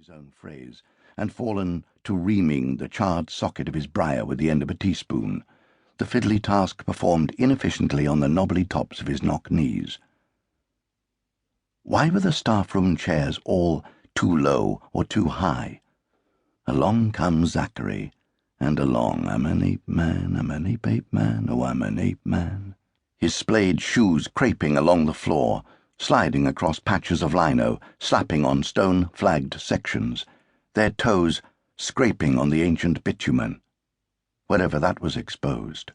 his own phrase, and fallen to reaming the charred socket of his briar with the end of a teaspoon, the fiddly task performed inefficiently on the knobbly tops of his knock knees. Why were the staff-room chairs all too low or too high? Along comes Zachary, and along, I'm an ape man, I'm an ape man, oh, I'm an ape man. His splayed shoes craping along the floor, sliding across patches of lino, slapping on stone-flagged sections, their toes scraping on the ancient bitumen, wherever that was exposed.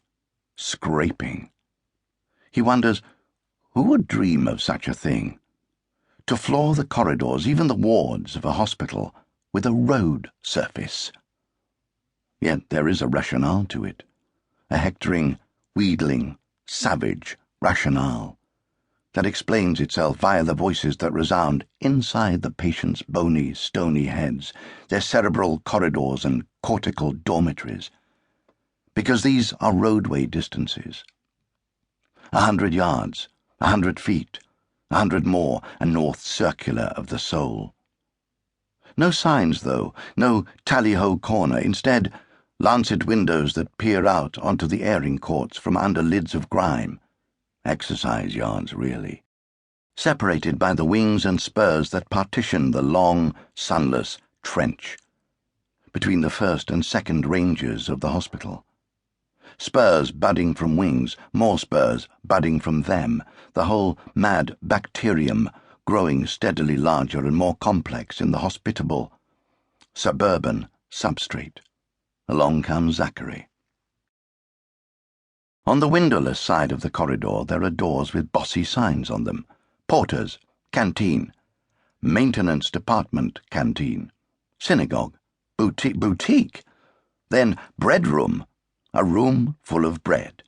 Scraping. He wonders, who would dream of such a thing? To floor the corridors, even the wards of a hospital, with a road surface. Yet there is a rationale to it, a hectoring, wheedling, savage rationale that explains itself via the voices that resound inside the patient's bony, stony heads, their cerebral corridors and cortical dormitories, because these are roadway distances. 100 yards, 100 feet, 100 more, a north circular of the soul. No signs, though, no tally-ho corner, instead lancet windows that peer out onto the airing courts from under lids of grime. Exercise yards, really. Separated by the wings and spurs that partition the long, sunless trench between the first and second ranges of the hospital. Spurs budding from wings, more spurs budding from them, the whole mad bacterium growing steadily larger and more complex in the hospitable, suburban substrate. Along comes Zachary. On the windowless side of the corridor there are doors with bossy signs on them. Porters, canteen, maintenance department canteen, synagogue, boutique, then bread room, a room full of bread.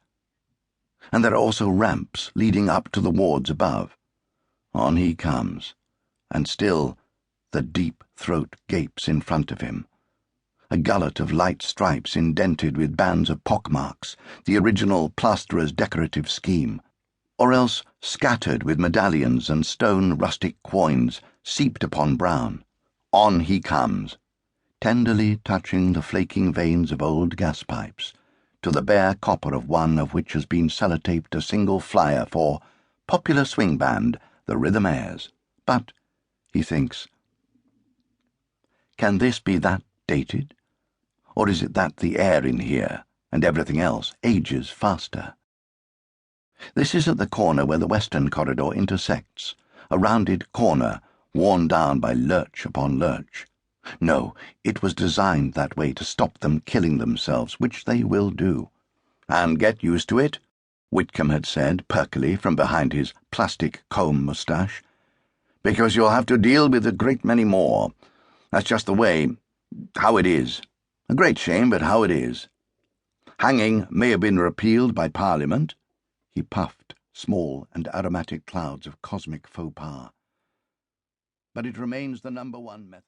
And there are also ramps leading up to the wards above. On he comes, and still the deep throat gapes in front of him. A gullet of light stripes indented with bands of pockmarks, the original plasterer's decorative scheme, or else scattered with medallions and stone rustic coins seeped upon brown. On he comes, tenderly touching the flaking veins of old gas pipes, to the bare copper of one of which has been sellotaped a single flyer for popular swing band, the Rhythmaires. But, he thinks, can this be that dated? Or is it that the air in here, and everything else, ages faster? This is at the corner where the western corridor intersects, a rounded corner worn down by lurch upon lurch. No, it was designed that way to stop them killing themselves, which they will do. And get used to it, Whitcomb had said perkily from behind his plastic comb moustache, because you'll have to deal with a great many more. That's just the way, how it is. A great shame, but how it is. Hanging may have been repealed by Parliament. He puffed small and aromatic clouds of cosmic faux pas. But it remains the #1 method.